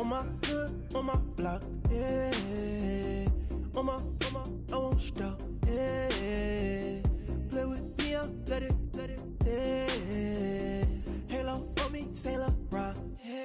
my hood, on my block, yeah. On my, I won't stop, yeah. Play with me, I'll let it, yeah. Halo on me, Saint Laurent, yeah.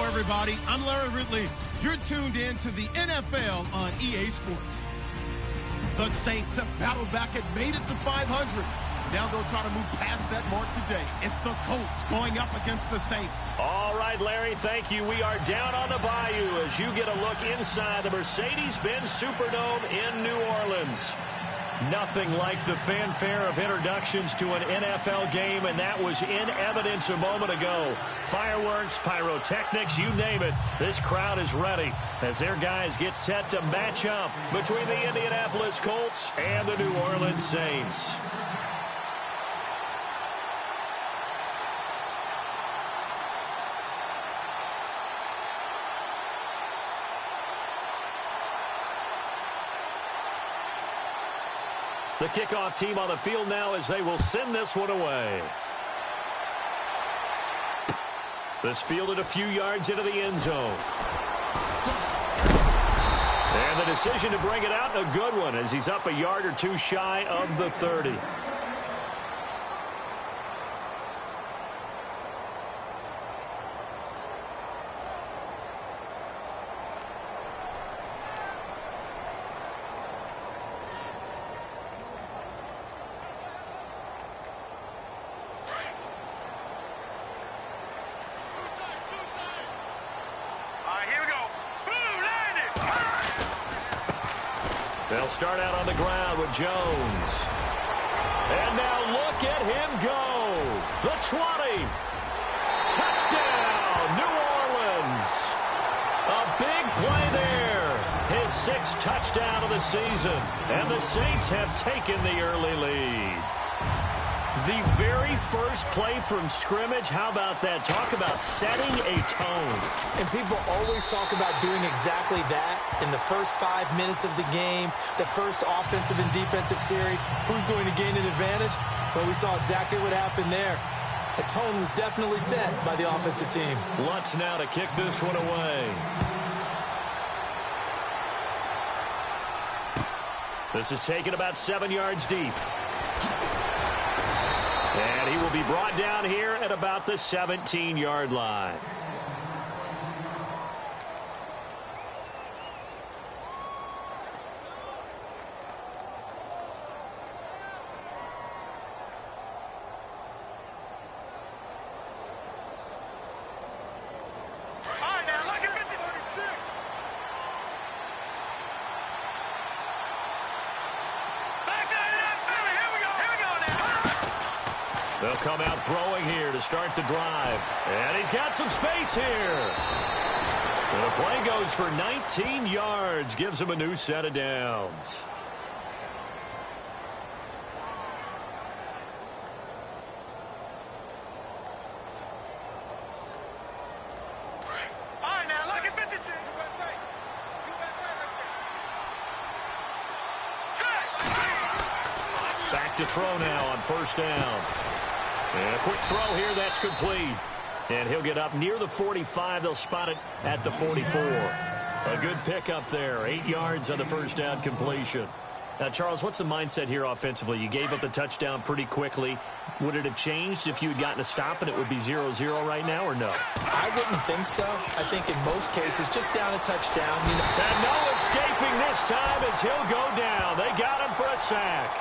Everybody, I'm Larry Ridley. You're tuned in to the NFL on EA Sports. The Saints have battled back and made it to 500. Now they'll try to move past that mark today. It's the Colts going up against the Saints. All right, Larry, thank you. We are down on the bayou as you get a look inside the Mercedes-Benz Superdome in New Orleans. Nothing like the fanfare of introductions to an NFL game, and that was in evidence a moment ago. Fireworks, pyrotechnics, you name it. This crowd is ready as their guys get set to match up between the Indianapolis Colts and the New Orleans Saints. The kickoff team on the field now as they will send this one away. This fielded a few yards into the end zone. And the decision to bring it out, a good one, as he's up a yard or two shy of the 30. They'll start out on the ground with Jones. And now look at him go. The 20. Touchdown, New Orleans. A big play there. His 6th touchdown of the season. And the Saints have taken the early lead. The very first play from scrimmage, how about that? Talk about setting a tone. And people always talk about doing exactly that in the first 5 minutes of the game, the first offensive and defensive series. Who's going to gain an advantage? Well, we saw exactly what happened there. The tone was definitely set by the offensive team. Lutz now to kick this one away. This is taken about 7 yards deep. And he will be brought down here at about the 17-yard line. They'll come out throwing here to start the drive. And he's got some space here. And the play goes for 19 yards. Gives him a new set of downs. Back to throw now on first down. And a quick throw here, that's complete. And he'll get up near the 45. They'll spot it at the 44. A good pickup there. 8 yards on the first down completion. Now, Charles, what's the mindset here offensively? You gave up the touchdown pretty quickly. Would it have changed if you had gotten a stop and it would be 0-0 right now, or no? I wouldn't think so. I think in most cases, just down a touchdown. And no escaping this time as he'll go down. They got him for a sack.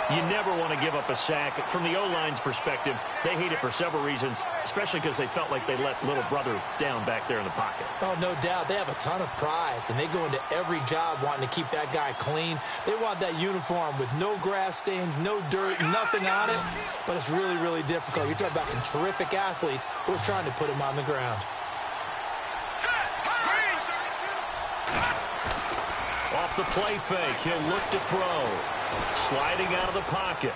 You never want to give up a sack. From the O-line's perspective, they hate it for several reasons, especially because they felt like they let little brother down back there in the pocket. Oh, no doubt. They have a ton of pride, and they go into every job wanting to keep that guy clean. They want that uniform with no grass stains, no dirt, nothing on it. But it's really, really difficult. You're talking about some terrific athletes who are trying to put him on the ground. Off the play fake, he'll look to throw. Sliding out of the pocket.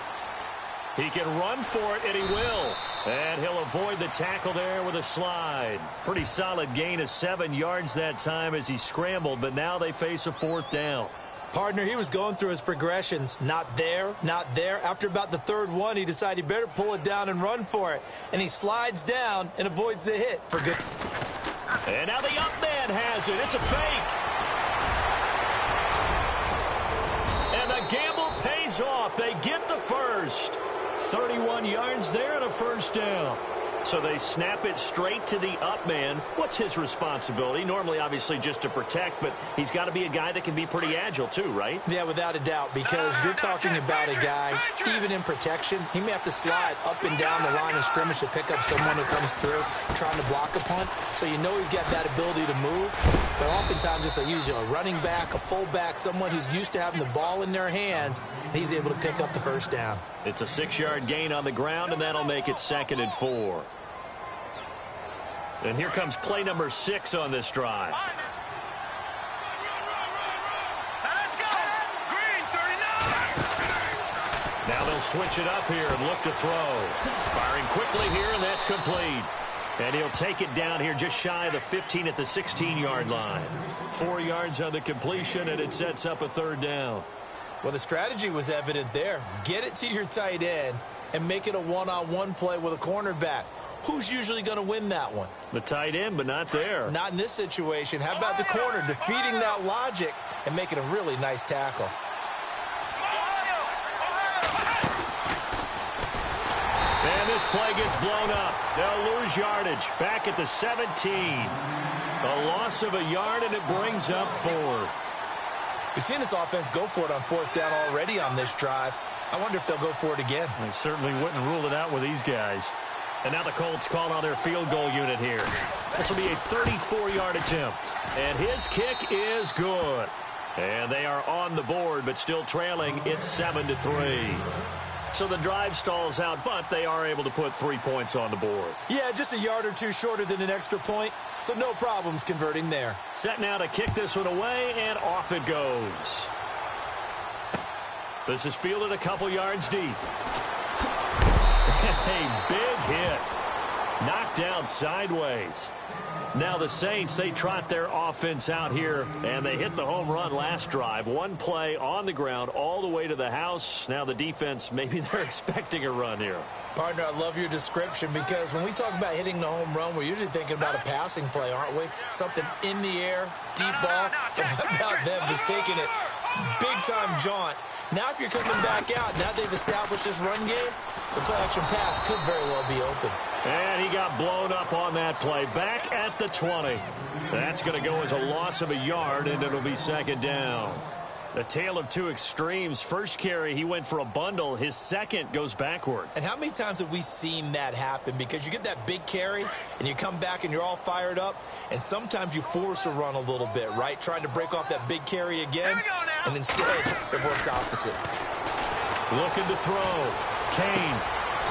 He can run for it, and he will. And he'll avoid the tackle there with a slide. Pretty solid gain of 7 yards that time as he scrambled, but now they face a 4th down. Partner, he was going through his progressions. Not there, not there. After about the 3rd one, he decided he better pull it down and run for it. And he slides down and avoids the hit for good. And now the up man has it. It's a fake. And the gamble pays off. They get the first. 31 yards there and a 1st down. So they snap it straight to the up man. What's his responsibility? Normally, obviously, just to protect, but he's got to be a guy that can be pretty agile too, right? Yeah, without a doubt, because you're talking about a guy, even in protection, he may have to slide up and down the line of scrimmage to pick up someone who comes through trying to block a punt. So you know he's got that ability to move. But oftentimes it's usually a running back, a fullback, someone who's used to having the ball in their hands, and he's able to pick up the 1st down. It's a 6-yard gain on the ground, and that'll make it 2nd and 4. And here comes play number 6 on this drive. Now they'll switch it up here and look to throw. Firing quickly here, and that's complete. And he'll take it down here just shy of the 15 at the 16-yard line. 4 yards on the completion, and it sets up a 3rd down. Well, the strategy was evident there. Get it to your tight end and make it a one-on-one play with a cornerback. Who's usually going to win that one? The tight end, but not there. Not in this situation. How about the corner defeating that logic and making a really nice tackle? And this play gets blown up. They'll lose yardage. Back at the 17. A loss of a yard, and it brings up 4th. We've seen this offense go for it on 4th down already on this drive. I wonder if they'll go for it again. They certainly wouldn't rule it out with these guys. And now the Colts call on their field goal unit here. This will be a 34-yard attempt. And his kick is good. And they are on the board, but still trailing. It's 7-3. So the drive stalls out, but they are able to put 3 points on the board. Yeah, just a yard or two shorter than an extra point. So no problems converting there. Set now to kick this one away, and off it goes. This is fielded a couple yards deep. A big hit. Knocked down sideways. Now the Saints, they trot their offense out here, and they hit the home run last drive. 1 play on the ground all the way to the house. Now the defense, maybe they're expecting a run here. Partner, I love your description because when we talk about hitting the home run, we're usually thinking about a passing play, aren't we? Something in the air, deep ball. But how about them just taking it big-time jaunt? Now if you're coming back out, now they've established this run game, the play-action pass could very well be open. And he got blown up on that play. Back at the 20. That's going to go as a loss of a yard, and it'll be 2nd down. The tale of two extremes. First carry, he went for a bundle. His second goes backward. And how many times have we seen that happen? Because you get that big carry, and you come back, and you're all fired up, and sometimes you force a run a little bit, right? Trying to break off that big carry again, and instead it works opposite. Looking to throw. Kane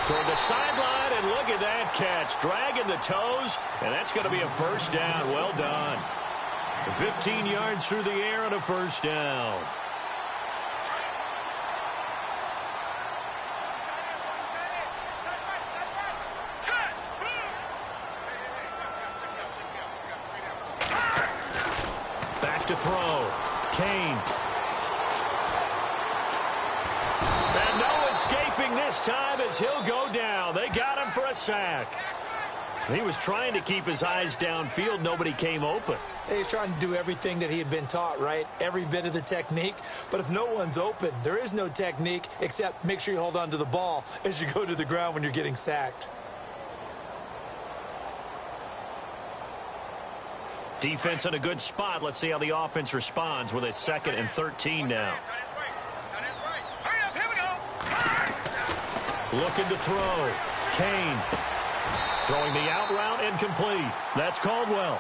toward the sideline, and look at that catch. Dragging the toes, and that's going to be a 1st down. Well done. 15 yards through the air and a 1st down. Back to throw. Kane. And no escaping this time as he'll go down. They got him for a sack. He was trying to keep his eyes downfield. Nobody came open. He's trying to do everything that he had been taught, right? Every bit of the technique. But if no one's open, there is no technique except make sure you hold on to the ball as you go to the ground when you're getting sacked. Defense in a good spot. Let's see how the offense responds with a 2nd and 13 now. Looking to throw. Kane. Throwing the out route incomplete. That's Caldwell.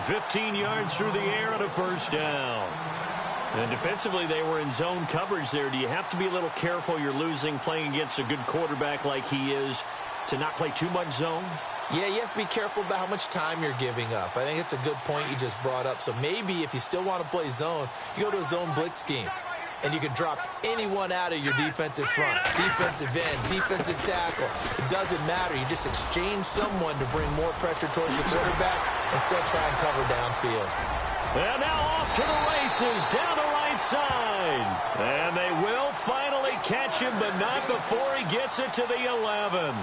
15 yards through the air and a first down. And defensively, they were in zone coverage there. Do you have to be a little careful? You're losing playing against a good quarterback like he is to not play too much zone? Yeah, you have to be careful about how much time you're giving up. I think it's a good point you just brought up. So maybe if you still want to play zone, you go to a zone blitz scheme. And you can drop anyone out of your defensive front, defensive end, defensive tackle. It doesn't matter. You just exchange someone to bring more pressure towards the quarterback and still try and cover downfield. And now off to the races down the right side. And they will finally catch him, but not before he gets it to the 11.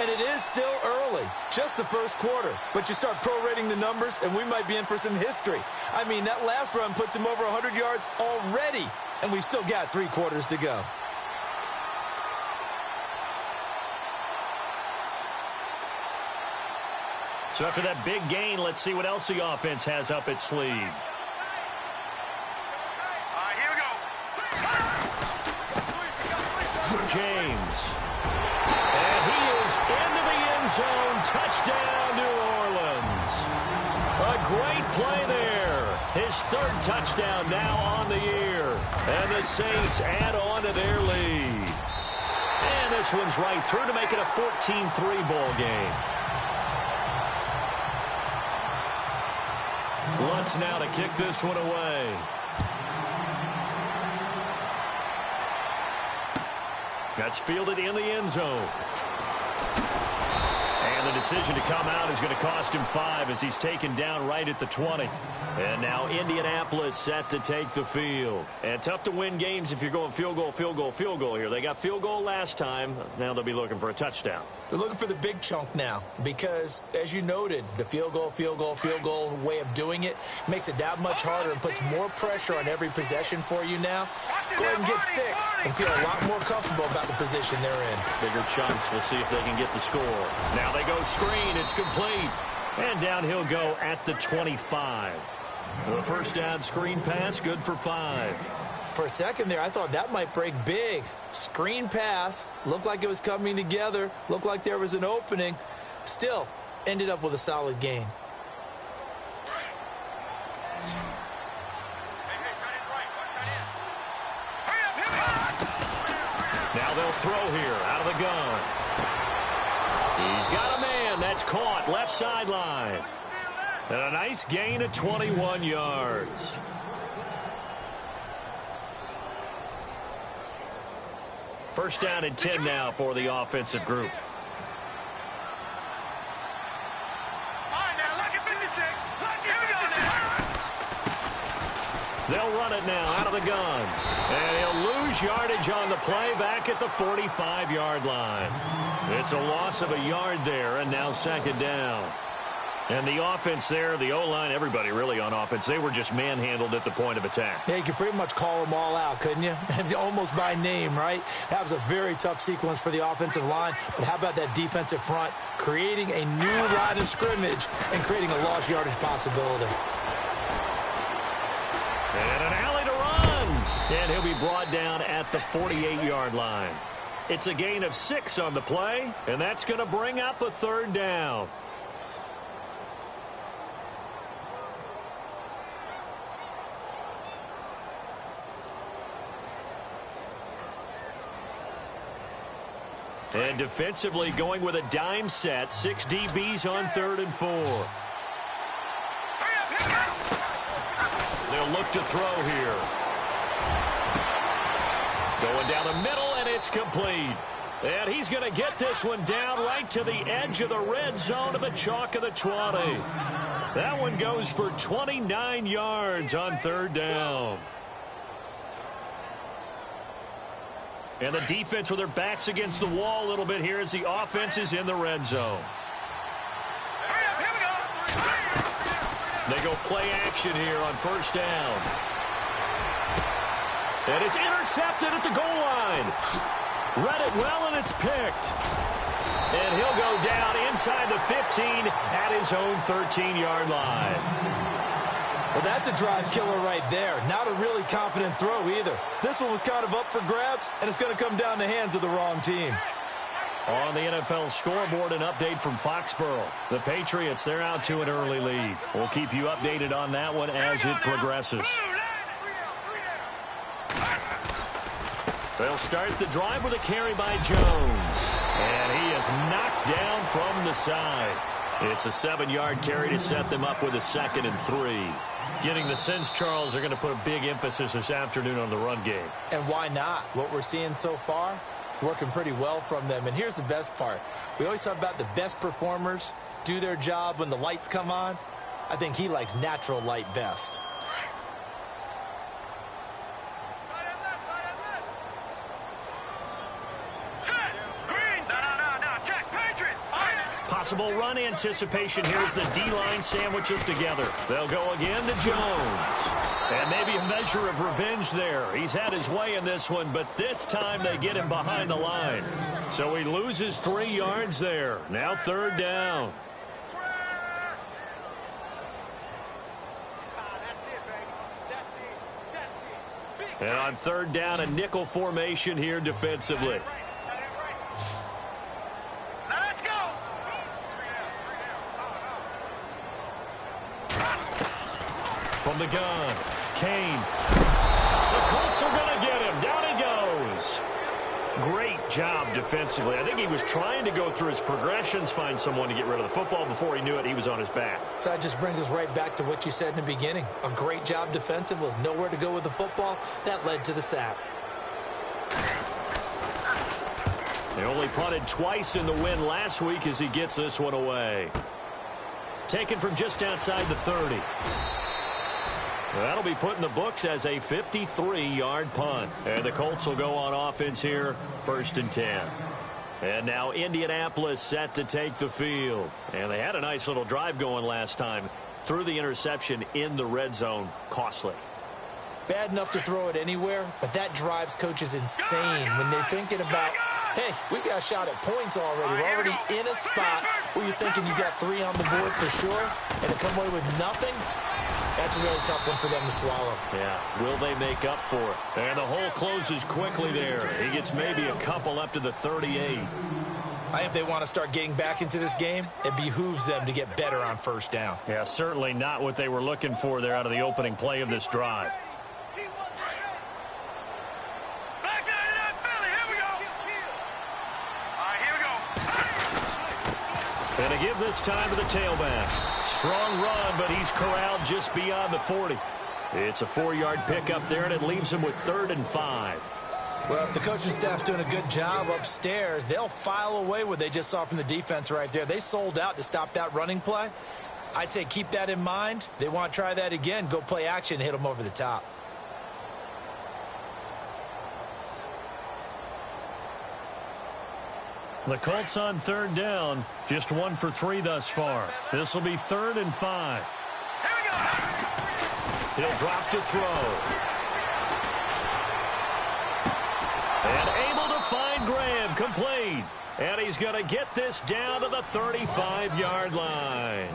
And it is still early, just the first quarter. But you start prorating the numbers, and we might be in for some history. I mean, that last run puts him over 100 yards already, and we've still got 3 quarters to go. So after that big gain, let's see what else the offense has up its sleeve. Here we go. James. And he is into the end zone. Touchdown, New Orleans. A great play there. His 3rd touchdown now on the year. And the Saints add on to their lead. And this one's right through to make it a 14-3 ball game. Lutz now to kick this one away. That's fielded in the end zone. And the decision to come out is going to cost him 5 as he's taken down right at the 20. And now Indianapolis set to take the field. And tough to win games if you're going field goal, field goal, field goal here. They got field goal last time. Now they'll be looking for a touchdown. They're looking for the big chunk now because, as you noted, the field goal way of doing it makes it that much harder and puts more pressure on every possession for you now. Go ahead and get 6 and feel a lot more comfortable about the position they're in. Bigger chunks. We'll see if they can get the score. Now they go screen. It's complete. And down he'll go at the 25. The first down screen pass, good for 5. For a second there, I thought that might break big. Screen pass, looked like it was coming together, looked like there was an opening. Still, ended up with a solid gain. Now they'll throw here, out of the gun. He's got a man, that's caught, left sideline. And a nice gain of 21 yards. First down and 10 now for the offensive group. They'll run it now out of the gun. And he'll lose yardage on the play back at the 45-yard line. It's a loss of a yard there, and now 2nd down. And the offense there, the O-line, everybody really on offense, they were just manhandled at the point of attack. Yeah, you could pretty much call them all out, couldn't you? Almost by name, right? That was a very tough sequence for the offensive line. But how about that defensive front creating a new line of scrimmage and creating a lost yardage possibility? And an alley to run. And he'll be brought down at the 48-yard line. It's a gain of 6 on the play, and that's going to bring up a 3rd down. And defensively going with a dime set. 6 DBs on 3rd and 4. They'll look to throw here. Going down the middle, and it's complete. And he's going to get this one down right to the edge of the red zone of the chalk of the 20. That one goes for 29 yards on 3rd down. And the defense with their backs against the wall a little bit here as the offense is in the red zone. They go play action here on first down. And it's intercepted at the goal line. Read it well, and it's picked. And he'll go down inside the 15 at his own 13-yard line. Well, that's a drive killer right there. Not a really confident throw either. This one was kind of up for grabs, and it's going to come down the hands of the wrong team. On the NFL scoreboard, an update from Foxborough. The Patriots, they're out to an early lead. We'll keep you updated on that one as it progresses. They'll start the drive with a carry by Jones. And he is knocked down from the side. It's a 7-yard carry to set them up with a 2nd and 3. Getting the sense, Charles, they're going to put a big emphasis this afternoon on the run game. And why not? What we're seeing so far, it's working pretty well from them. And here's the best part. We always talk about the best performers do their job when the lights come on. I think he likes natural light best. Possible run anticipation here as the D-line sandwiches together. They'll go again to Jones. And maybe a measure of revenge there. He's had his way in this one, but this time they get him behind the line. So he loses 3 yards there. Now 3rd down. And on 3rd down, a nickel formation here defensively. From the gun, Kane. The Colts are going to get him. Down he goes. Great job defensively. I think he was trying to go through his progressions, find someone to get rid of the football. Before he knew it, he was on his back. So that just brings us right back to what you said in the beginning. A great job defensively. Nowhere to go with the football. That led to the sack. They only punted twice in the win last week as he gets this one away. Taken from just outside the 30. That'll be put in the books as a 53-yard punt. And the Colts will go on offense here, 1st and 10. And now Indianapolis set to take the field. And they had a nice little drive going last time. Threw the interception in the red zone. Costly. Bad enough to throw it anywhere, but that drives coaches insane when they're thinking about, hey, we got a shot at points already. We're already in a spot where you're thinking you got 3 on the board for sure, and to come away with nothing, that's a really tough one for them to swallow. Yeah, will they make up for it? And the hole closes quickly there. He gets maybe a couple up to the 38. I think if they want to start getting back into this game, it behooves them to get better on 1st down. Yeah, certainly not what they were looking for there out of the opening play of this drive. And to give this time to the tailback. Strong run, but he's corralled just beyond the 40. It's a 4-yard pickup there, and it leaves him with 3rd and 5. Well, if the coaching staff's doing a good job upstairs, they'll file away what they just saw from the defense right there. They sold out to stop that running play. I'd say keep that in mind. They want to try that again. Go play action and hit them over the top. The Colts on 3rd down, just 1 for 3 thus far. This will be 3rd and 5. He'll drop to throw. And able to find Graham, complete. And he's going to get this down to the 35-yard line.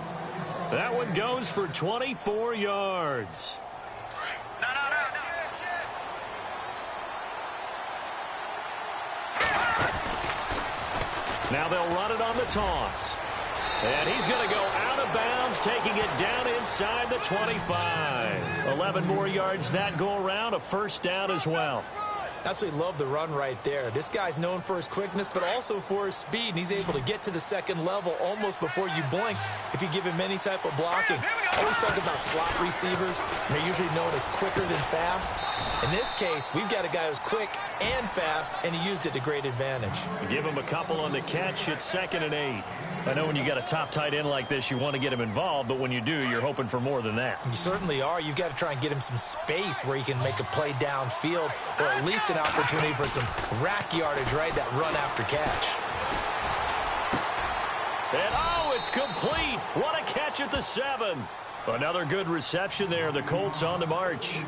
That one goes for 24 yards. Now they'll run it on the toss. And he's going to go out of bounds, taking it down inside the 25. 11 more yards that go around, a 1st down as well. Absolutely love the run right there. This guy's known for his quickness, but also for his speed. And he's able to get to the 2nd level almost before you blink if you give him any type of blocking. I always talk about slot receivers. They're usually known as quicker than fast. In this case, we've got a guy who's quick and fast, and he used it to great advantage. Give him a couple on the catch. It's 2nd and 8. I know when you got a top tight end like this, you want to get him involved, but when you do, you're hoping for more than that. You certainly are. You've got to try and get him some space where he can make a play downfield, or at least an opportunity for some rack yardage, right? That run after catch. And oh, it's complete. What a catch at the 7. Another good reception there. The Colts on the march.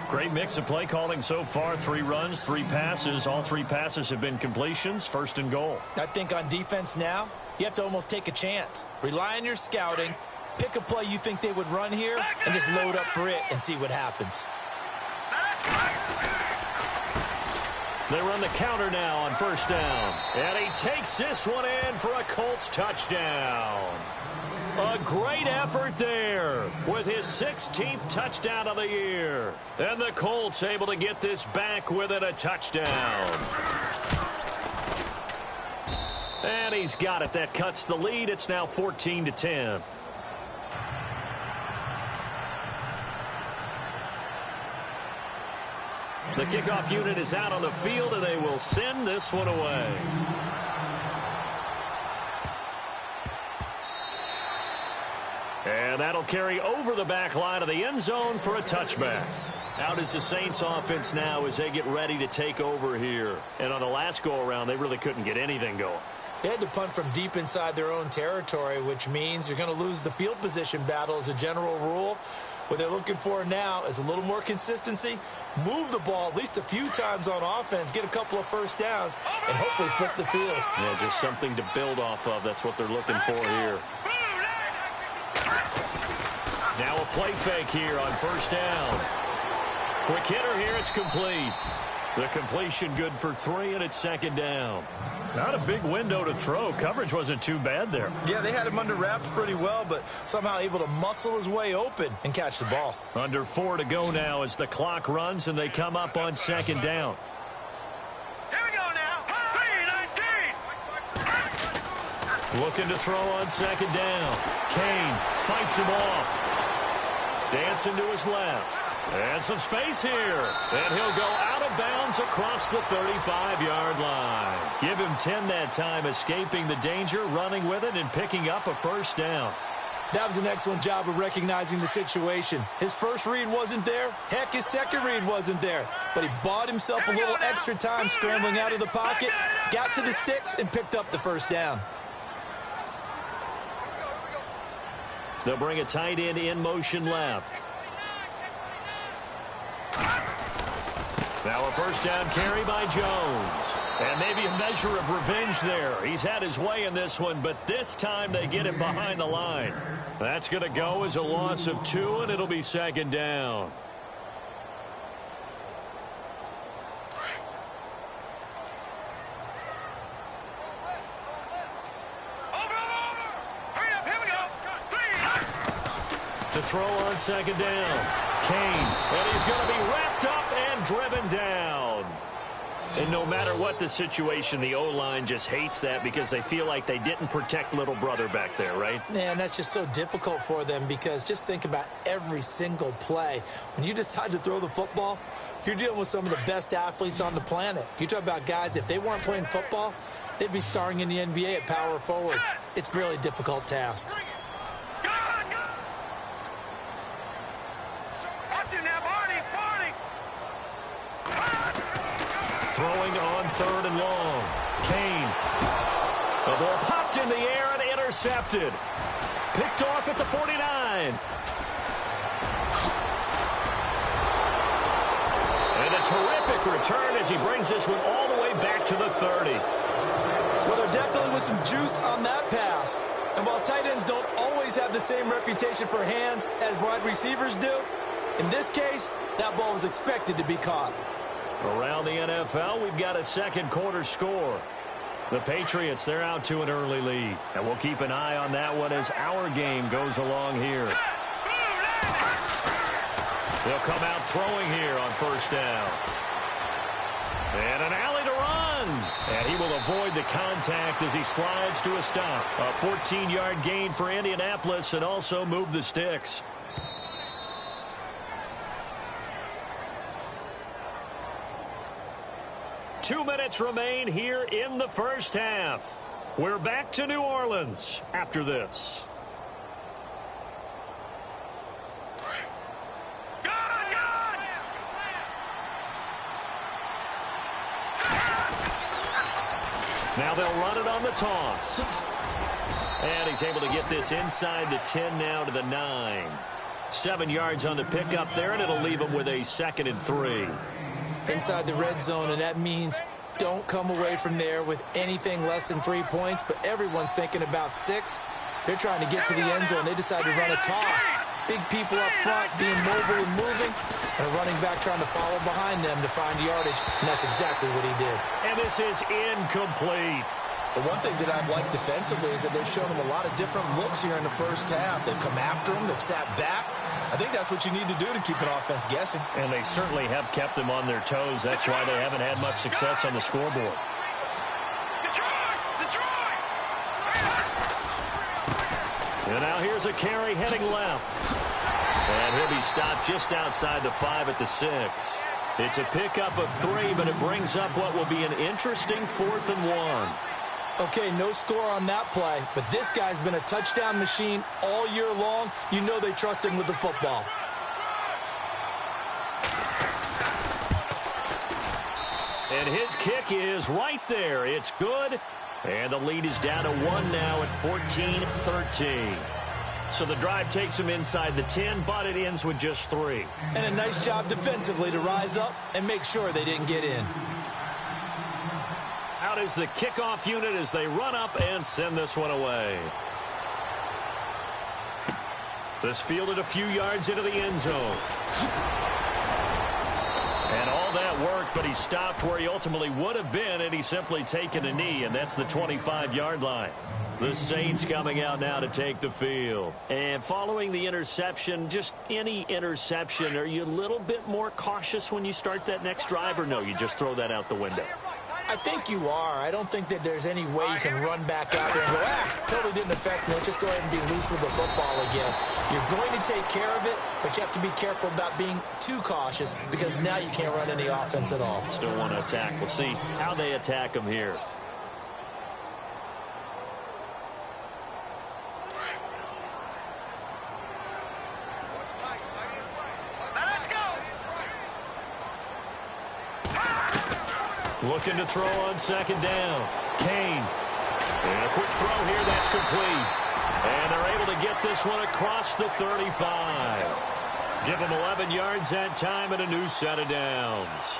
Great mix of play calling so far. 3 runs, 3 passes. All 3 passes have been completions. 1st and goal. I think on defense now, you have to almost take a chance. Rely on your scouting. Pick a play you think they would run here and just load up for it and see what happens. They run the counter now on 1st down. And he takes this one in for a Colts touchdown. A great effort there with his 16th touchdown of the year. And the Colts able to get this back within a touchdown. And he's got it. That cuts the lead. It's now 14-10. The kickoff unit is out on the field, and they will send this one away. And that'll carry over the back line of the end zone for a touchback. Out is the Saints offense now as they get ready to take over here. And on the last go-around, they really couldn't get anything going. They had to punt from deep inside their own territory, which means you're going to lose the field position battle as a general rule. What they're looking for now is a little more consistency, move the ball at least a few times on offense, get a couple of 1st downs, and hopefully flip the field. Yeah, just something to build off of. That's what they're looking for here. Now a play fake here on 1st down. Quick hitter here. It's complete. The completion good for 3, and it's 2nd down. Not a big window to throw. Coverage wasn't too bad there. Yeah, they had him under wraps pretty well, but somehow able to muscle his way open and catch the ball. Under 4 to go now as the clock runs, and they come up on 2nd down. Here we go now. 3-19. Looking to throw on 2nd down. Kane fights him off. Dancing to his left. And some space here. And he'll go out of bounds across the 35-yard line. Give him 10 that time, escaping the danger, running with it, and picking up a 1st down. That was an excellent job of recognizing the situation. His first read wasn't there. Heck, his second read wasn't there. But he bought himself a little extra time scrambling out of the pocket, got to the sticks, and picked up the 1st down. They'll bring a tight end in motion left. Now a 1st down carry by Jones. And maybe a measure of revenge there. He's had his way in this one, but this time they get him behind the line. That's going to go as a loss of 2, and it'll be 2nd down. To throw on 2nd down. Kane, and he's going to be wrapped up and driven down. And no matter what the situation, the O-line just hates that because they feel like they didn't protect little brother back there, right? Man, that's just so difficult for them because just think about every single play. When you decide to throw the football, you're dealing with some of the best athletes on the planet. You talk about guys, if they weren't playing football, they'd be starring in the NBA at power forward. It's a really difficult task. Throwing on 3rd and long. Kane. The ball popped in the air and intercepted. Picked off at the 49. And a terrific return as he brings this one all the way back to the 30. Well, there definitely was some juice on that pass. And while tight ends don't always have the same reputation for hands as wide receivers do, in this case, that ball was expected to be caught. Around the NFL, we've got a 2nd quarter score. The Patriots, they're out to an early lead. And we'll keep an eye on that one as our game goes along here. They'll come out throwing here on 1st down. And an alley to run. And he will avoid the contact as he slides to a stop. A 14-yard gain for Indianapolis and also move the sticks. Two minutes remain here in the 1st half. We're back to New Orleans after this. Now they'll run it on the toss. And he's able to get this inside the 10 now to the 9. 7 yards on the pickup there, and it'll leave him with a 2nd and 3. Inside the red zone, and that means don't come away from there with anything less than 3 points, but everyone's thinking about 6. They're trying to get to the end zone. They decide to run a toss. Big people up front being mobile and moving, and a running back trying to follow behind them to find yardage, and that's exactly what he did. And this is incomplete. The one thing that I've liked defensively is that they've shown him a lot of different looks here in the first half. They've come after him. They've sat back. I think that's what you need to do to keep an offense guessing. And they certainly have kept them on their toes. That's why they haven't had much success on the scoreboard. And now here's a carry heading left. And he'll be stopped just outside the 5 at the 6. It's a pickup of 3, but it brings up what will be an interesting 4th and 1. Okay, no score on that play, but this guy's been a touchdown machine all year long. You know they trust him with the football. And his kick is right there. It's good. And the lead is down to 1 now at 14-13. So the drive takes him inside the 10, but it ends with just 3. And a nice job defensively to rise up and make sure they didn't get in. Out is the kickoff unit as they run up and send this one away. This fielded a few yards into the end zone. And all that work, but he stopped where he ultimately would have been, and he's simply taken a knee, and that's the 25-yard line. The Saints coming out now to take the field. And following the interception, just any interception, are you a little bit more cautious when you start that next drive, or no, you just throw that out the window? I think you are. I don't think that there's any way you can run back out there and go, totally didn't affect me. Let's just go ahead and be loose with the football again. You're going to take care of it, but you have to be careful about being too cautious because now you can't run any offense at all. Still want to attack. We'll see how they attack him here. Looking to throw on 2nd down. Kane. And a quick throw here. That's complete. And they're able to get this one across the 35. Give them 11 yards that time and a new set of downs.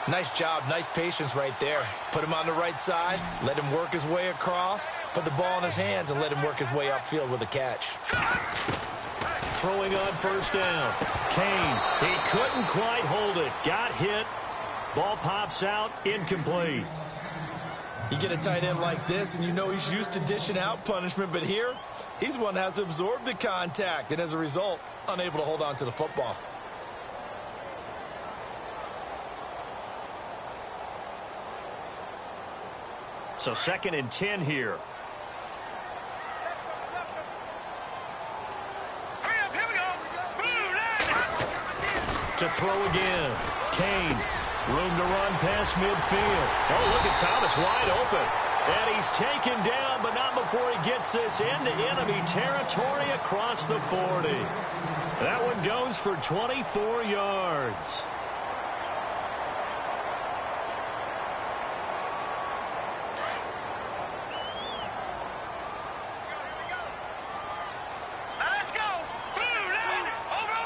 Nice job. Nice patience right there. Put him on the right side. Let him work his way across. Put the ball in his hands and let him work his way upfield with a catch. Throwing on 1st down. Kane. He couldn't quite hold it. Got hit. Ball pops out, incomplete. You get a tight end like this, and you know he's used to dishing out punishment, but here, he's one that has to absorb the contact, and as a result, unable to hold on to the football. So 2nd and 10 here. Here we go. To throw again. Kane. Room to run past midfield. Oh, look at Thomas wide open. And he's taken down, but not before he gets this into enemy territory across the 40. That one goes for 24 yards. Let's go. Over.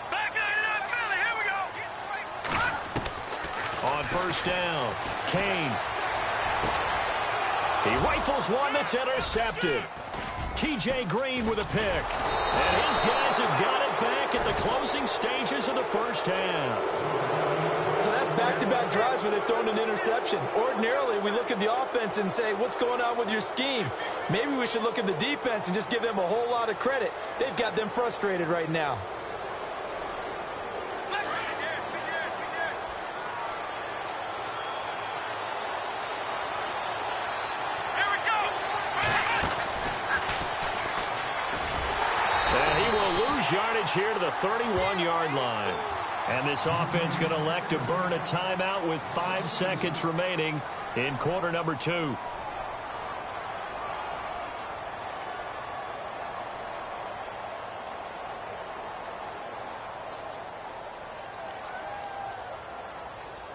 Back to that Philly. Here we go. On 1st down, Kane. He rifles one that's intercepted. T.J. Green with a pick. And his guys have got it back at the closing stages of the 1st half. So that's back-to-back drives where they've thrown an interception. Ordinarily, we look at the offense and say, what's going on with your scheme? Maybe we should look at the defense and just give them a whole lot of credit. They've got them frustrated right now. Yardage here to the 31-yard line. And this offense going to elect to burn a timeout with 5 seconds remaining in quarter number 2.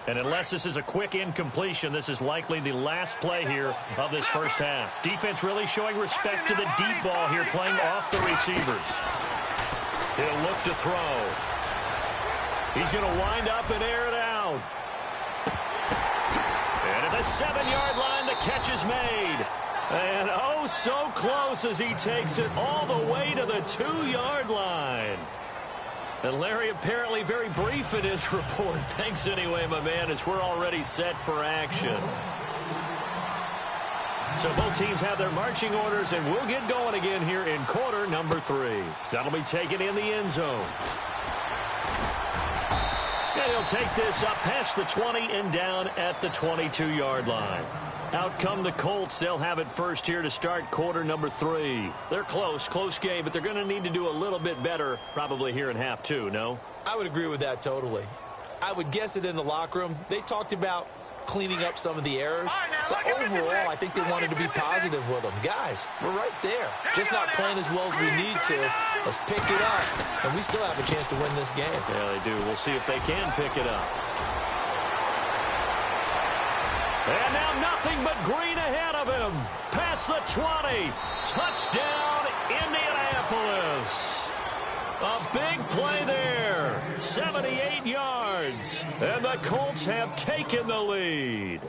And unless this is a quick incompletion, this is likely the last play here of this first half. Defense really showing respect to the deep ball here, playing off the receivers. He'll look to throw. He's going to wind up and air it out. And at the 7-yard line, the catch is made. And oh, so close as he takes it all the way to the 2-yard line. And Larry apparently very brief in his report. Thanks anyway, my man, as we're already set for action. So both teams have their marching orders, and we'll get going again here in quarter number 3. That'll be taken in the end zone. And he'll take this up past the 20 and down at the 22-yard line. Out come the Colts. They'll have it first here to start quarter number 3. They're close game, but they're going to need to do a little bit better probably here in half 2, no? I would agree with that totally. I would guess it in the locker room. They talked about cleaning up some of the errors, but overall, I think they wanted to be positive with them. Guys, we're right there. Just not playing as well as we need to. Let's pick it up, and we still have a chance to win this game. Yeah, they do. We'll see if they can pick it up. And now nothing but green ahead of him. Past the 20. Touchdown, Indianapolis. A big play there. 78 yards. And the Colts have taken the lead.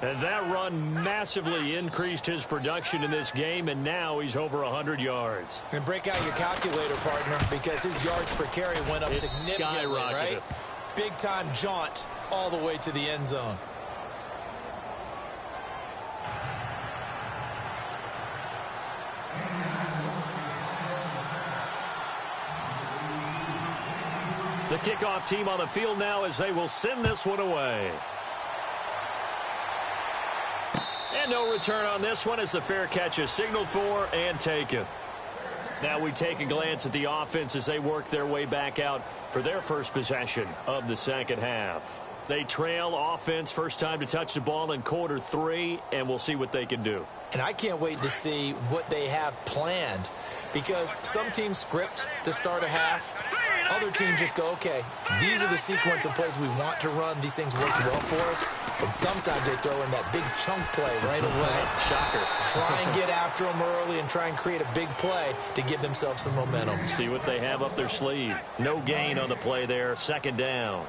And that run massively increased his production in this game, and now he's over 100 yards. And break out your calculator, partner, because his yards per carry went up significantly, right? Big-time jaunt all the way to the end zone. The kickoff team on the field now as they will send this one away. And no return on this one as the fair catch is signaled for and taken. Now we take a glance at the offense as they work their way back out for their first possession of the second half. They trail offense first time to touch the ball in quarter 3, and we'll see what they can do. And I can't wait to see what they have planned, because some teams script to start a half. Other teams just go, okay, these are the sequence of plays we want to run. These things work well for us. And sometimes they throw in that big chunk play right away. Shocker. Try and get after them early and try and create a big play to give themselves some momentum. See what they have up their sleeve. No gain on the play there. Second down.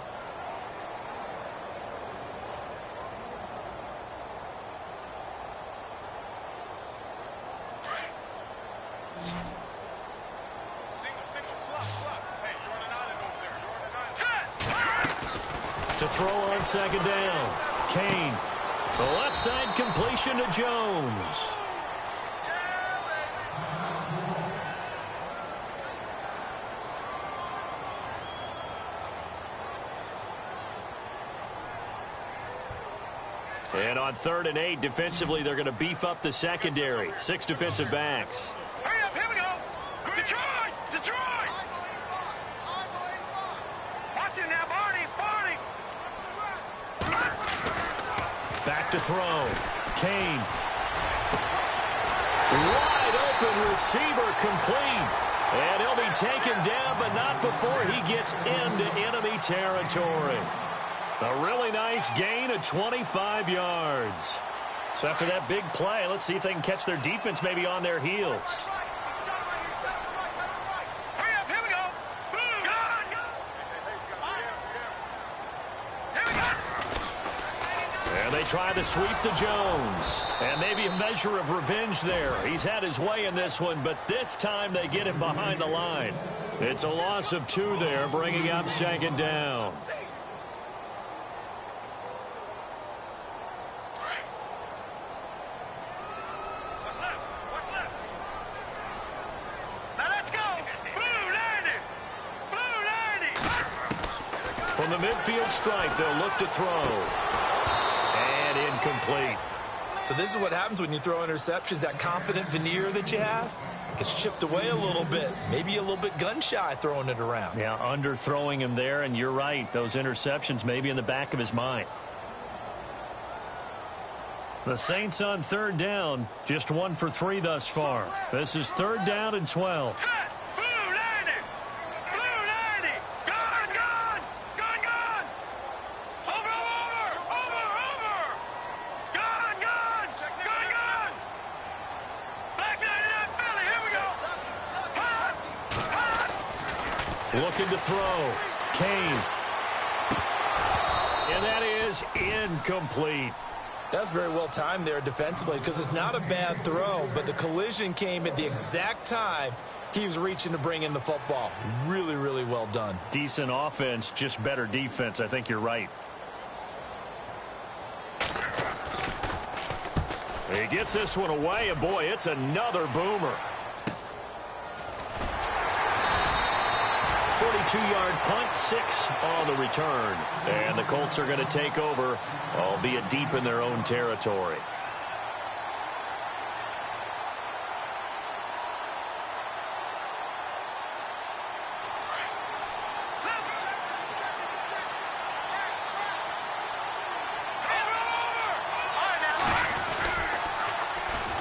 To throw on second down. Kane. The left side completion to Jones. And on 3rd and 8, defensively, they're going to beef up the secondary. 6 defensive backs. Hurry up, here we go. Detroit! Detroit! Watch it now, Barney! Back to throw. Kane. Wide open receiver complete. And he'll be taken down, but not before he gets into enemy territory. A really nice gain of 25 yards. So after that big play, let's see if they can catch their defense maybe on their heels. Hurry up, here we go. And they try to sweep to Jones. And maybe a measure of revenge there. He's had his way in this one, but this time they get him behind the line. It's a loss of 2 there, bringing up second down. From the midfield stripe, they'll look to throw. And incomplete. So this is what happens when you throw interceptions, that confident veneer that you have. Gets chipped away a little bit. Maybe a little bit gun-shy throwing it around. Yeah, underthrowing him there, and you're right. Those interceptions may be in the back of his mind. The Saints on third down, just 1 for 3 thus far. This is third down and 12. Set. Blue 90. Blue 90. Gone, gone. Gone, gone. Over, over. Over, over. Gone, gone. Gone, gone. Back 99 Philly. Here we go. Hot. Hot. Looking to throw. Kane. And that is incomplete. That's very well timed there defensively because it's not a bad throw, but the collision came at the exact time he was reaching to bring in the football. Really, really well done. Decent offense, just better defense. I think you're right. He gets this one away, and boy, it's another boomer. 42-yard punt, 6 on the return. And the Colts are going to take over, albeit deep in their own territory.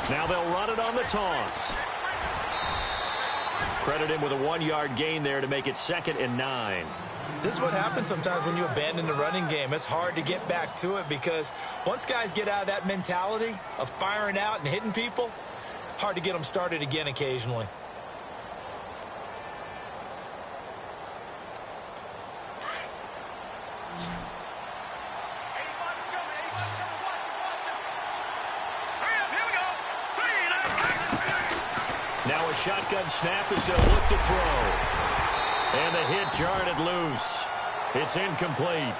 Now they'll run it on the toss. Credit him with a 1-yard gain there to make it 2nd and 9. This is what happens sometimes when you abandon the running game. It's hard to get back to it because once guys get out of that mentality of firing out and hitting people, hard to get them started again occasionally. Now a shotgun snap as they'll look to throw. And the hit jarred it loose. It's incomplete.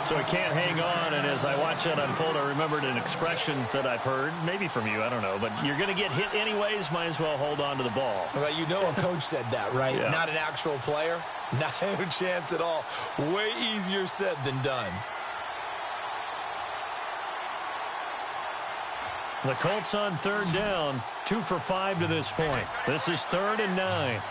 So he can't hang on, and as I watch that unfold, I remembered an expression that I've heard, maybe from you, I don't know, but you're going to get hit anyways, might as well hold on to the ball. Well, you know a coach said that, right? Yeah. Not an actual player. Not a chance at all. Way easier said than done. The Colts on third down, 2 for 5 to this point. This is 3rd and 9.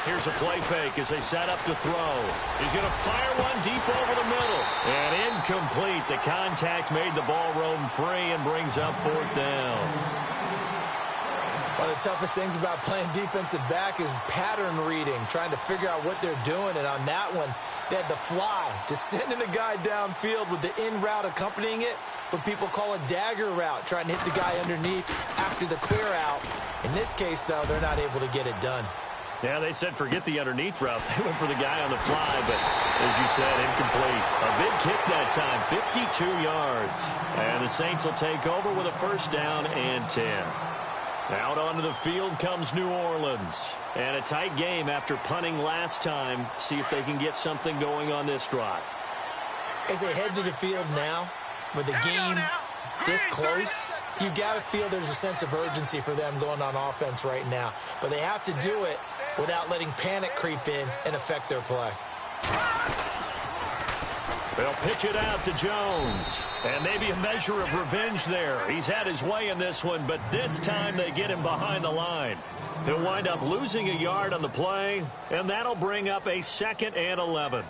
Here's a play fake as they set up to throw. He's going to fire one deep over the middle. And incomplete. The contact made the ball roam free and brings up 4th down. One of the toughest things about playing defensive back is pattern reading, trying to figure out what they're doing. And on that one, they had the fly, just sending a guy downfield with the in route accompanying it, what people call a dagger route, trying to hit the guy underneath after the clear out. In this case, though, they're not able to get it done. Yeah, they said forget the underneath route. They went for the guy on the fly, but as you said, incomplete. A big kick that time, 52 yards. And the Saints will take over with a 1st down and 10. Out onto the field comes New Orleans. And a tight game after punting last time. See if they can get something going on this drive. As they head to the field now, with the game this close, you got to feel there's a sense of urgency for them going on offense right now. But they have to do it without letting panic creep in and affect their play. They'll pitch it out to Jones. And maybe a measure of revenge there. He's had his way in this one, but this time they get him behind the line. He'll wind up losing a yard on the play, and that'll bring up a 2nd and 11.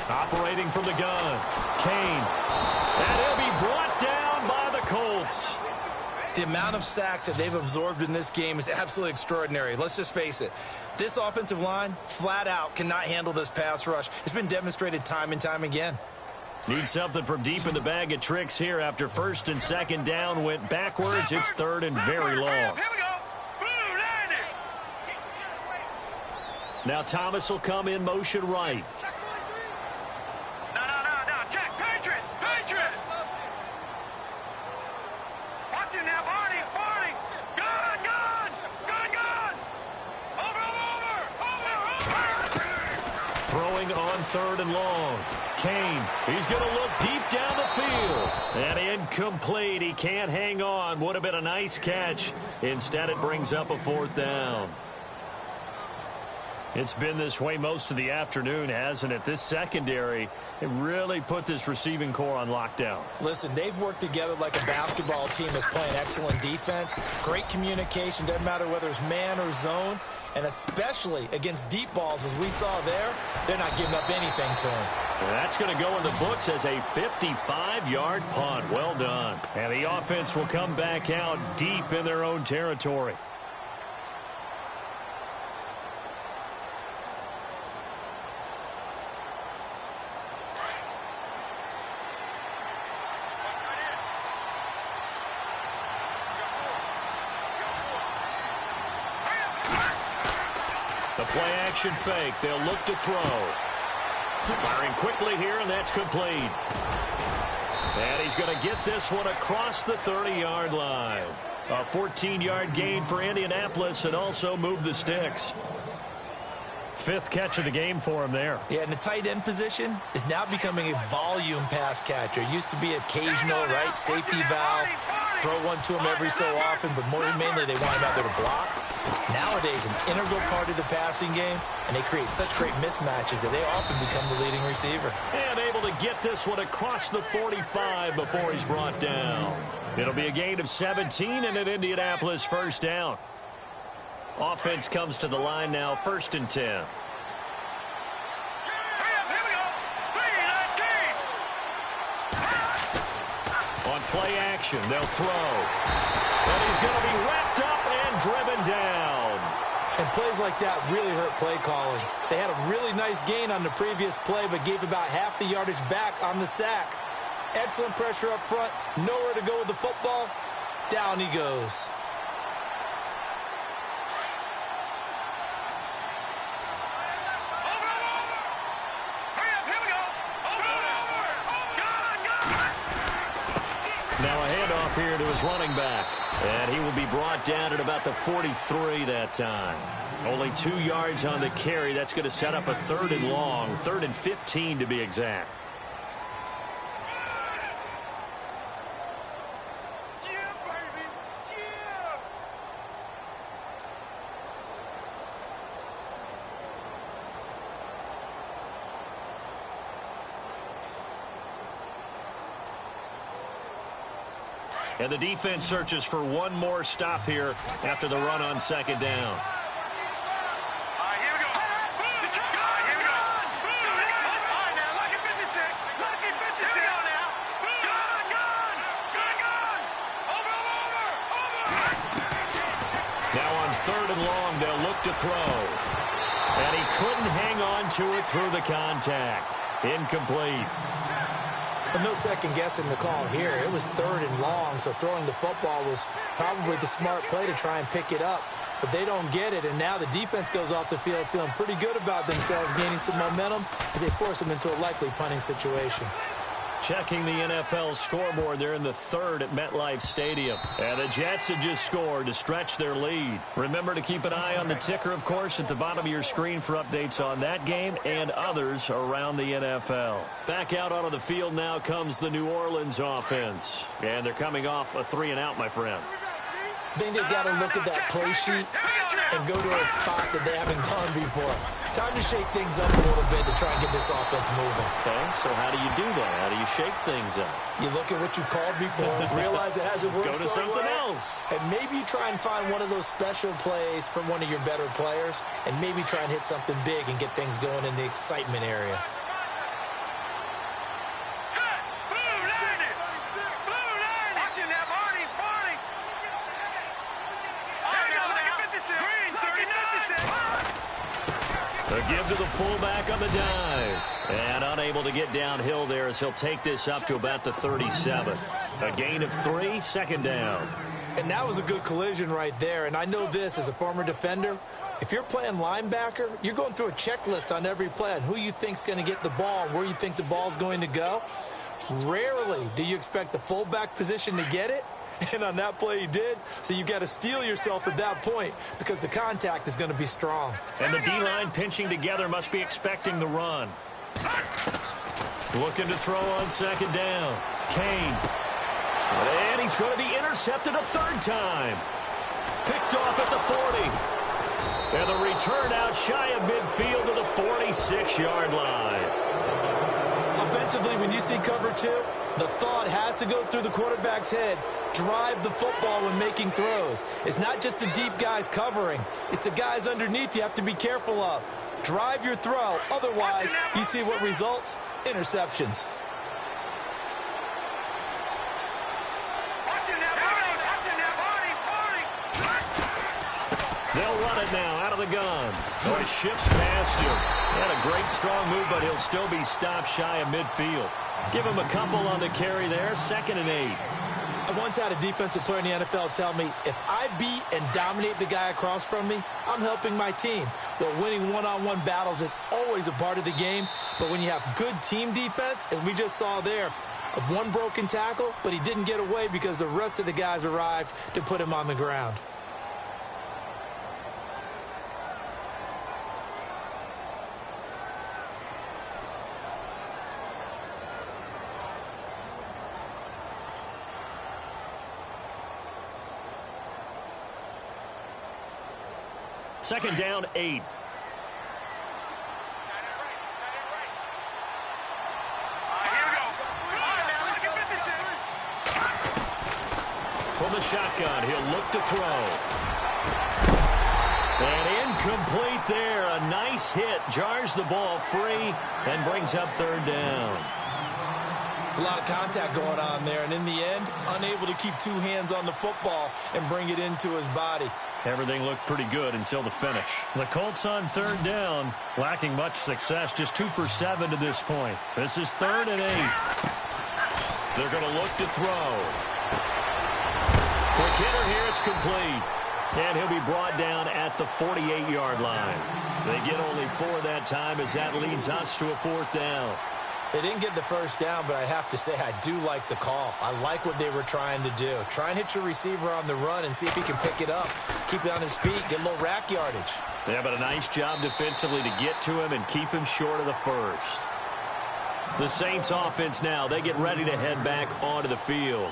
Operating from the gun, Kane. And he'll be brought down by the Colts. The amount of sacks that they've absorbed in this game is absolutely extraordinary. Let's just face it. This offensive line, flat out, cannot handle this pass rush. It's been demonstrated time and time again. Need something from deep in the bag of tricks here after 1st and 2nd down went backwards. It's 3rd and very long. Here we go. Blue 90. Now Thomas will come in motion right. No. Check. Patriot. Watch him now, Barney. Gone. Over. Throwing on 3rd and long. Kane, he's going to look deep down the field. And incomplete. He can't hang on. Would have been a nice catch. Instead, it brings up a 4th down. It's been this way most of the afternoon, hasn't it? This secondary, it really put this receiving core on lockdown. Listen, they've worked together like a basketball team that's playing excellent defense. Great communication, doesn't matter whether it's man or zone. And especially against deep balls, as we saw there, they're not giving up anything to them. That's going to go in the books as a 55-yard punt. Well done. And the offense will come back out deep in their own territory. The play-action fake. They'll look to throw. Firing quickly here, and that's complete. And he's going to get this one across the 30-yard line. A 14-yard gain for Indianapolis and also move the sticks. Fifth catch of the game for him there. Yeah, and the tight end position is now becoming a volume pass catcher. It used to be occasional, right? Safety valve. Throw one to him every so often, but mainly they want him out there to block. Nowadays, an integral part of the passing game, and they create such great mismatches that they often become the leading receiver. And able to get this one across the 45 before he's brought down. It'll be a gain of 17 and an Indianapolis first down. Offense comes to the line now, 1st and 10. On play action, they'll throw. And he's going to be wrapped up and driven down. And plays like that really hurt play calling. They had a really nice gain on the previous play, but gave about half the yardage back on the sack. Excellent pressure up front. Nowhere to go with the football. Down he goes. Now a handoff here to his running back. And he will be brought down at about the 43 that time. Only 2 yards on the carry. That's going to set up a 3rd and long. 3rd and 15 to be exact. And the defense searches for one more stop here after the run on 2nd down. Now on 3rd and long, they'll look to throw. And he couldn't hang on to it through the contact. Incomplete. But no second guessing the call here. It was 3rd and long, so throwing the football was probably the smart play to try and pick it up. But they don't get it, and now the defense goes off the field feeling pretty good about themselves, gaining some momentum as they force them into a likely punting situation. Checking the NFL scoreboard, they're in the 3rd at MetLife Stadium. And the Jets have just scored to stretch their lead. Remember to keep an eye on the ticker, of course, at the bottom of your screen for updates on that game and others around the NFL. Back out onto the field now comes the New Orleans offense. And they're coming off a 3-and-out, my friend. I think they've got to look at that play sheet and go to a spot that they haven't gone before. Time to shake things up a little bit to try and get this offense moving. Okay, so how do you do that? How do you shake things up? You look at what you've called before, realize it hasn't worked Go to so something well, else. and maybe you try and find one of those special plays from one of your better players, and maybe try and hit something big and get things going in the excitement area. A give to the fullback on the dive. And unable to get downhill there as he'll take this up to about the 37. A gain of 3, 2nd down. And that was a good collision right there. And I know this as a former defender. If you're playing linebacker, you're going through a checklist on every play on who you think's going to get the ball and where you think the ball's going to go. Rarely do you expect the fullback position to get it. And on that play he did. So you've got to steel yourself at that point because the contact is going to be strong. And the D-line pinching together must be expecting the run. Looking to throw on 2nd down. Kane. And he's going to be intercepted a 3rd time. Picked off at the 40. And the return out shy of midfield to the 46-yard line. Offensively, when you see cover 2, the thought has to go through the quarterback's head. Drive the football when making throws. It's not just the deep guys covering. It's the guys underneath you have to be careful of. Drive your throw. Otherwise, you see what results? Interceptions. They'll run it now out of the gun. Oh, he shifts past him. Had a great strong move, but he'll still be stopped shy of midfield. Give him a couple on the carry there. 2nd and 8. I once had a defensive player in the NFL tell me, if I beat and dominate the guy across from me, I'm helping my team. Well, winning one-on-one battles is always a part of the game, but when you have good team defense, as we just saw there, one broken tackle, but he didn't get away because the rest of the guys arrived to put him on the ground. Second down, 8. From the shotgun, he'll look to throw. And incomplete there. A nice hit. Jars the ball free and brings up 3rd down. It's a lot of contact going on there, and in the end, unable to keep 2 hands on the football and bring it into his body. Everything looked pretty good until the finish. The Colts on 3rd down, lacking much success, just 2 for 7 to this point. This is 3rd and 8. They're going to look to throw. Quick hitter here, it's complete. And he'll be brought down at the 48-yard line. They get only 4 that time as that leads us to a 4th down. They didn't get the first down, but I have to say I do like the call. I like what they were trying to do. Try and hit your receiver on the run and see if he can pick it up. Keep it on his feet, get a little rack yardage. Yeah, but a nice job defensively to get to him and keep him short of the first. The Saints offense now, they get ready to head back onto the field.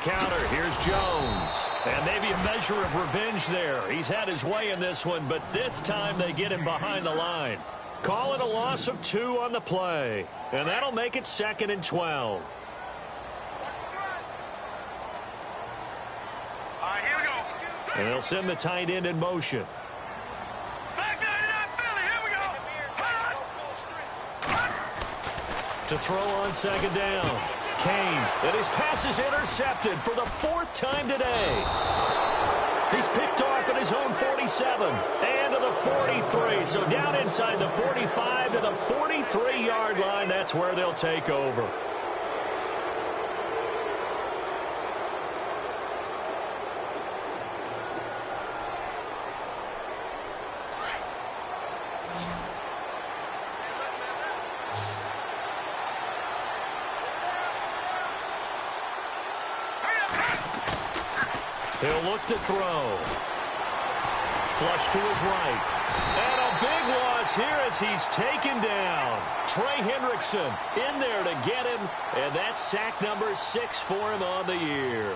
Counter, here's Jones. And maybe a measure of revenge there. He's had his way in this one, but this time they get him behind the line. Call it a loss of 2 on the play. And that'll make it 2nd and 12. All right, here we go. And they'll send the tight end in motion. Back 99 Philly, here we go. To throw on 2nd down. Kane, and his pass is intercepted for the 4th time today. He's picked off at his own 47 and to the 43. So down inside the 45 to the 43-yard line. That's where they'll take over. He'll look to throw. Flush to his right. And a big loss here as he's taken down. Trey Hendrickson in there to get him. And that's sack number 6 for him on the year.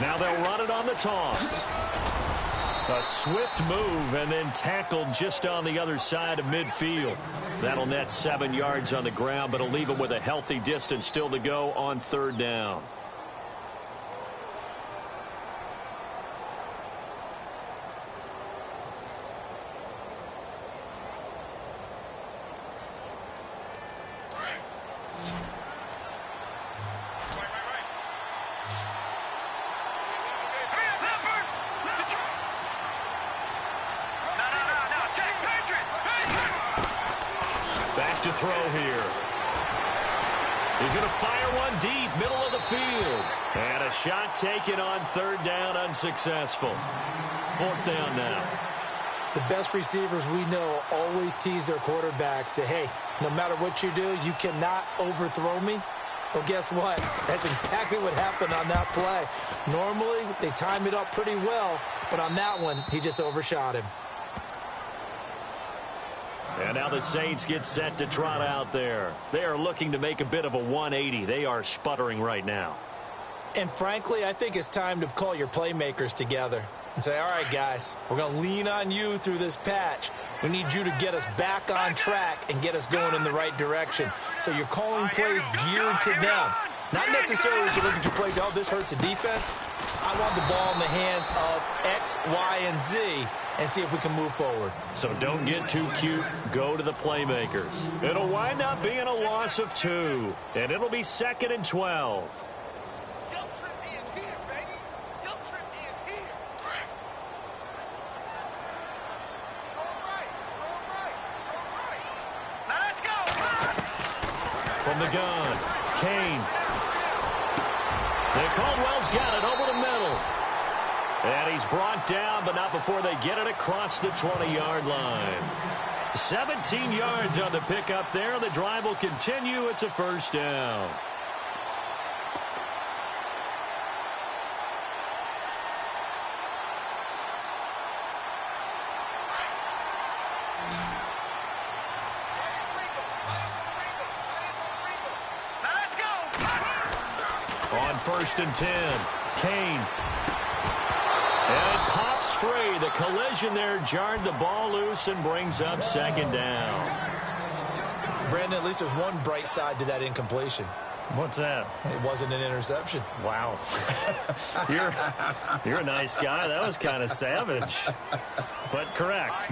Now they'll run it on the toss. A swift move and then tackled just on the other side of midfield. That'll net 7 yards on the ground, but it'll leave him with a healthy distance still to go on 3rd down. throw here. He's going to fire one deep, middle of the field. And a shot taken on third down, unsuccessful. Fourth down now. The best receivers we know always tease their quarterbacks that, hey, no matter what you do, you cannot overthrow me. Well, guess what? That's exactly what happened on that play. Normally, they time it up pretty well, but on that one, he just overshot him. And now the Saints get set to trot out there. They are looking to make a bit of a 180. They are sputtering right now. And frankly, I think it's time to call your playmakers together and say, all right, guys, we're going to lean on you through this patch. We need you to get us back on track and get us going in the right direction. So you're calling plays geared to them. Not necessarily to look at your plays, oh, this hurts the defense. I want the ball in the hands of X, Y, and Z and see if we can move forward. So don't get too cute. Go to the playmakers. It'll wind up being a loss of 2. And it'll be 2nd and 12. From the gun, Kane. Caldwell's got it over the middle. And he's brought down, but not before they get it across the 20-yard line. 17 yards on the pickup there. The drive will continue. It's a first down. On 1st and 10, Kane. And it pops free. The collision there jarred the ball loose and brings up 2nd down. Brandon, at least there's one bright side to that incompletion. What's that? It wasn't an interception. Wow. You're a nice guy. That was kind of savage. But correct.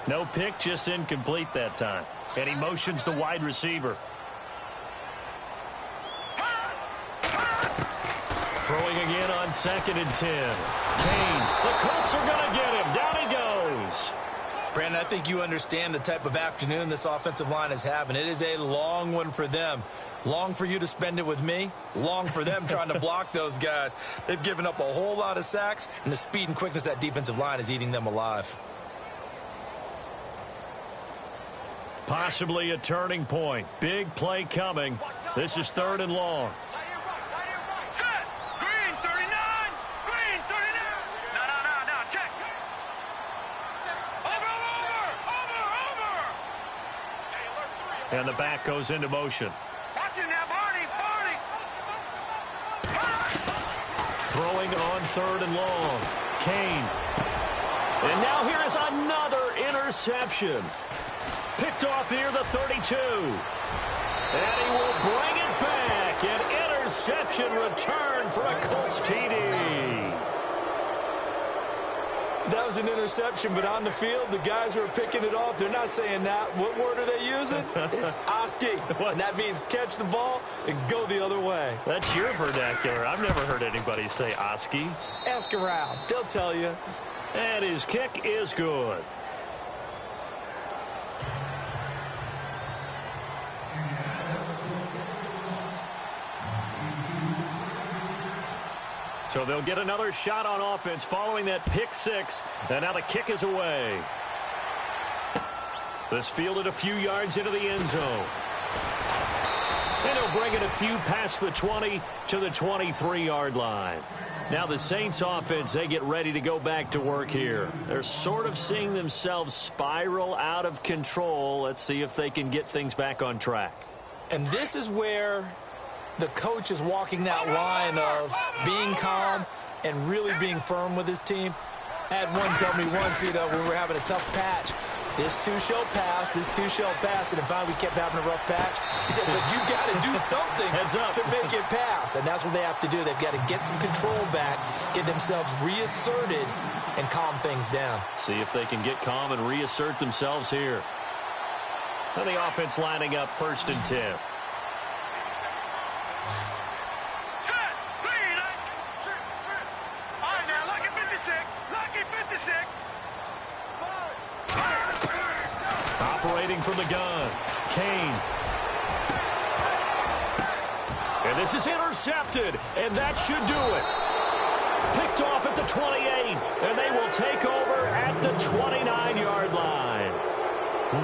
No pick, just incomplete that time. And he motions the wide receiver. Throwing again on 2nd and 10. Kane. The Colts are going to get him. Down he goes. Brandon, I think you understand the type of afternoon this offensive line is having. It is a long one for them. Long for you to spend it with me. Long for them trying to block those guys. They've given up a whole lot of sacks, and the speed and quickness of that defensive line is eating them alive. Possibly a turning point. Big play coming. This is 3rd and long. And the back goes into motion. Watch him now, Barney. Throwing on 3rd and long. Kane. And now here is another interception. Picked off near the 32. And he will bring it back. An interception return for a Colts TD. That was an interception, but on the field, the guys who are picking it off, they're not saying that. What word are they using? It's Oski. And that means catch the ball and go the other way. That's your vernacular. I've never heard anybody say Oski. Ask around. They'll tell you. And his kick is good. So they'll get another shot on offense following that pick 6. And now the kick is away. This fielded a few yards into the end zone. And he'll bring it a few past the 20 to the 23-yard line. Now the Saints offense, they get ready to go back to work here. They're sort of seeing themselves spiral out of control. Let's see if they can get things back on track. And this is where the coach is walking that line of being calm and really being firm with his team. I had one tell me once, when we were having a tough patch, this too shall pass, this too shall pass, and finally we kept having a rough patch. He said, but you got to do something to make it pass, and that's what they have to do. They've got to get some control back, get themselves reasserted, and calm things down. See if they can get calm and reassert themselves here. And the offense lining up 1st and 10. Operating from the gun. Kane. And this is intercepted, and that should do it. Picked off at the 28, and they will take over at the 29-yard line.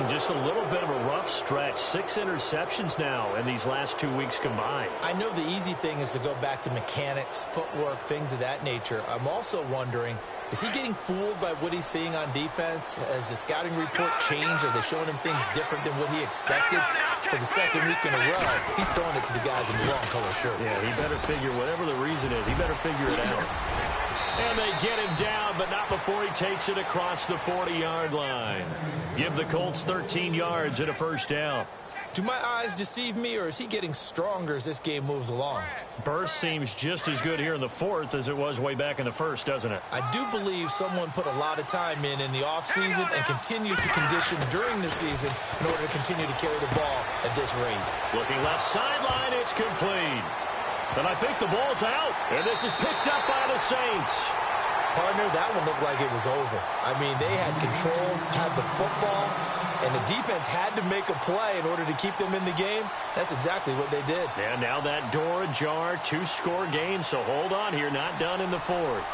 Just a little bit of a rough stretch. 6 interceptions now in these last 2 weeks combined. I know the easy thing is to go back to mechanics, footwork, things of that nature. I'm also wondering, is he getting fooled by what he's seeing on defense? Has the scouting report changed? Are they showing him things different than what he expected? For the second week in a row, he's throwing it to the guys in the wrong color shirt. Yeah, he better figure, whatever the reason is, he better figure it out. And they get him down, but not before he takes it across the 40-yard line. Give the Colts 13 yards and a first down. Do my eyes deceive me, or is he getting stronger as this game moves along? Burst seems just as good here in the fourth as it was way back in the first, doesn't it? I do believe someone put a lot of time in the offseason and continues to condition during the season in order to continue to carry the ball at this rate. Looking left sideline, it's complete. And I think the ball's out, and this is picked up by the Saints. Partner, that one looked like it was over. I mean, they had control, had the football, and the defense had to make a play in order to keep them in the game. That's exactly what they did. And now that door ajar, 2-score game, so hold on here, not done in the fourth.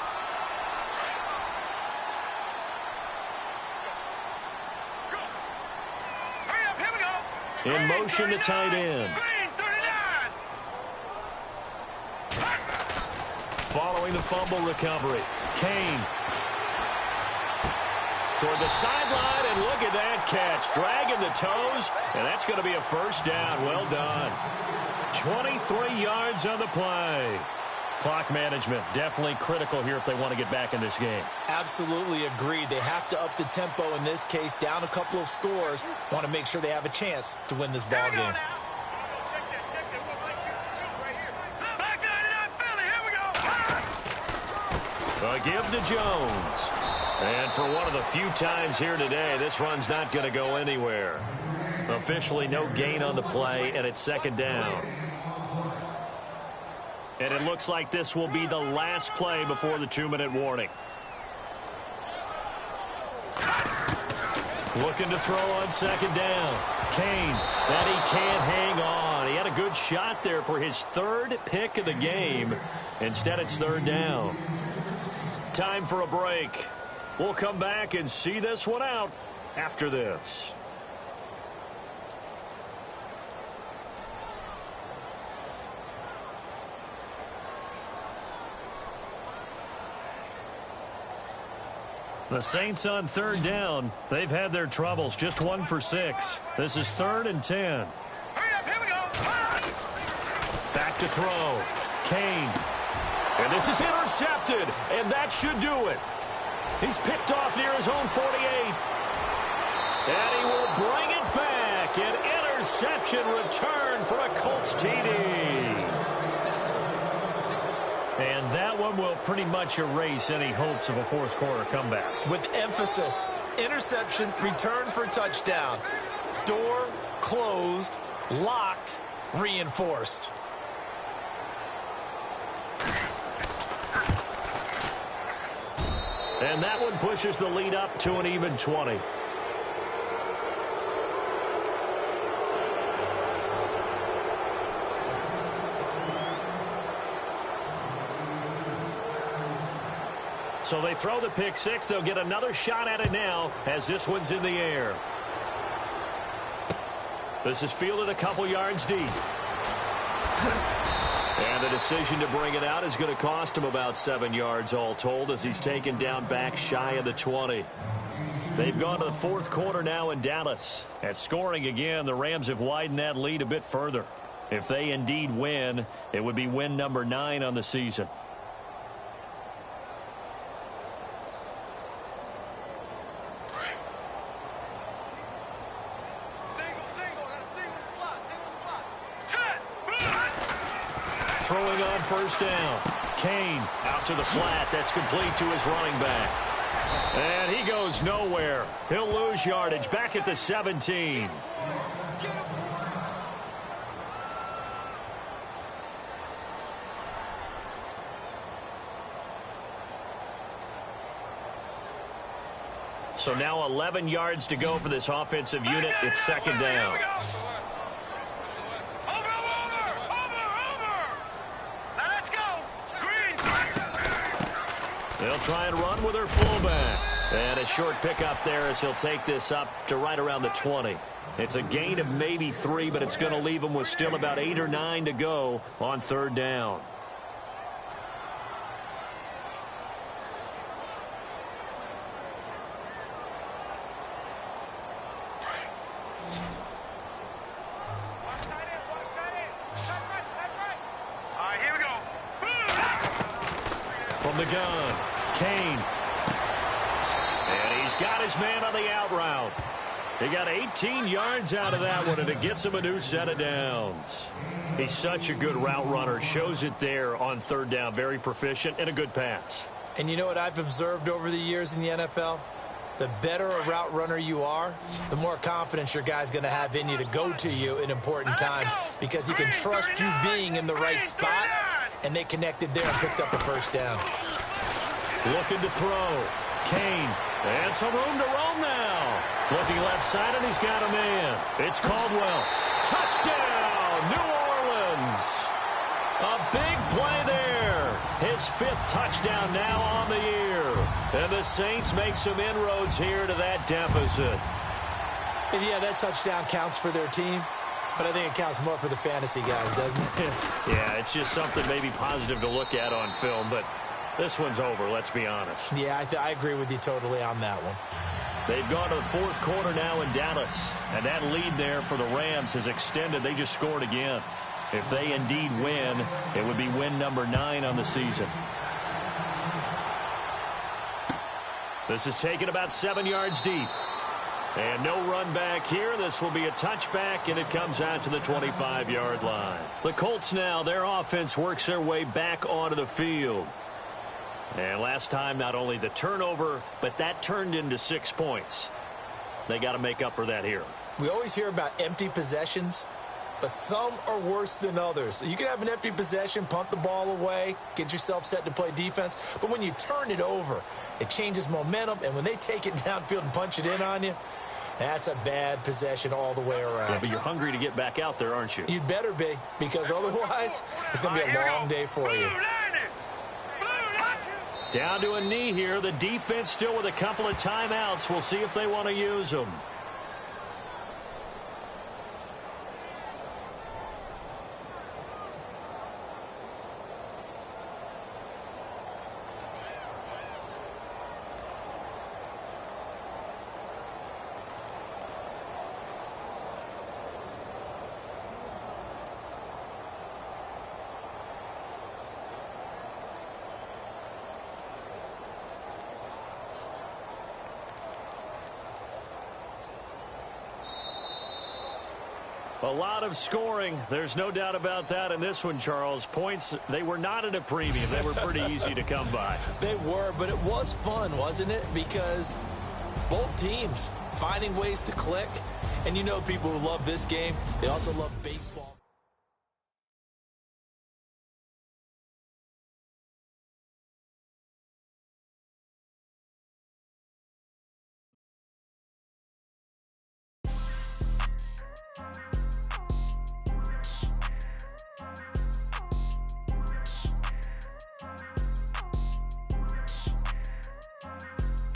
In motion to tight end. Following the fumble recovery, Kane. Toward the sideline, and look at that catch. Dragging the toes, and that's going to be a first down. Well done. 23 yards on the play. Clock management, definitely critical here if they want to get back in this game. Absolutely agreed. They have to up the tempo in this case, down a couple of scores. Want to make sure they have a chance to win this ball game. A give to Jones. And for one of the few times here today, this run's not going to go anywhere. Officially no gain on the play, and it's second down. And it looks like this will be the last play before the 2-minute warning. Looking to throw on second down. Kane, that he can't hang on. He had a good shot there for his third pick of the game. Instead, it's third down. Time for a break. We'll come back and see this one out after this. The Saints on third down. They've had their troubles. Just 1 for 6. This is 3rd and 10. Back to throw. Kane. And this is intercepted. And that should do it. He's picked off near his own 48. And he will bring it back. An interception return for a Colts TD. And that one will pretty much erase any hopes of a fourth quarter comeback. With emphasis, interception, return for touchdown. Door closed, locked, reinforced. And that one pushes the lead up to an even 20. So they throw the pick six. They'll get another shot at it now as this one's in the air. This is fielded a couple yards deep. And the decision to bring it out is going to cost him about 7 yards all told as he's taken down back shy of the 20. They've gone to the fourth quarter now in Dallas. At scoring again, the Rams have widened that lead a bit further. If they indeed win, it would be win number 9 on the season. Throwing on first down. Kane out to the flat. That's complete to his running back. And he goes nowhere. He'll lose yardage back at the 17. So now 11 yards to go for this offensive unit. It's second down. They'll try and run with their fullback. And a short pickup there as he'll take this up to right around the 20. It's a gain of maybe 3, but it's going to leave them with still about 8 or 9 to go on third down. From the gun, Kane. And he's got his man on the out route. He got 18 yards out of that one, and it gets him a new set of downs. He's such a good route runner. Shows it there on third down. Very proficient and a good pass. And you know what I've observed over the years in the NFL? The better a route runner you are, the more confidence your guy's going to have in you to go to you in important times because he can trust you being in the right spot, and they connected there and picked up a first down. Looking to throw. Kane. And some room to roam now. Looking left side, and he's got a man. It's Caldwell. Touchdown, New Orleans. A big play there. His 5th touchdown now on the year. And the Saints make some inroads here to that deficit. And yeah, that touchdown counts for their team, but I think it counts more for the fantasy guys, doesn't it? Yeah, it's just something maybe positive to look at on film, but this one's over, let's be honest. Yeah, I agree with you totally on that one. They've gone to the 4th quarter now in Dallas, and that lead there for the Rams has extended. They just scored again. If they indeed win, it would be win number 9 on the season. This is taken about 7 yards deep. And no run back here. This will be a touchback, and it comes out to the 25-yard line. The Colts now, their offense works their way back onto the field. And last time, not only the turnover, but that turned into 6 points. They got to make up for that here. We always hear about empty possessions, but some are worse than others. You can have an empty possession, punt the ball away, get yourself set to play defense, but when you turn it over, it changes momentum, and when they take it downfield and punch it in on you, that's a bad possession all the way around. Yeah, but you're hungry to get back out there, aren't you? You'd better be, because otherwise it's going to be a long day for you. Down to a knee here. The defense still with a couple of timeouts. We'll see if they want to use them. A lot of scoring. There's no doubt about that in this one, Charles. Points, they were not at a premium. They were pretty easy to come by. They were, but it was fun, wasn't it? Because both teams finding ways to click. And you know people who love this game, they also love baseball.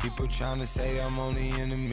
People trying to say I'm only in the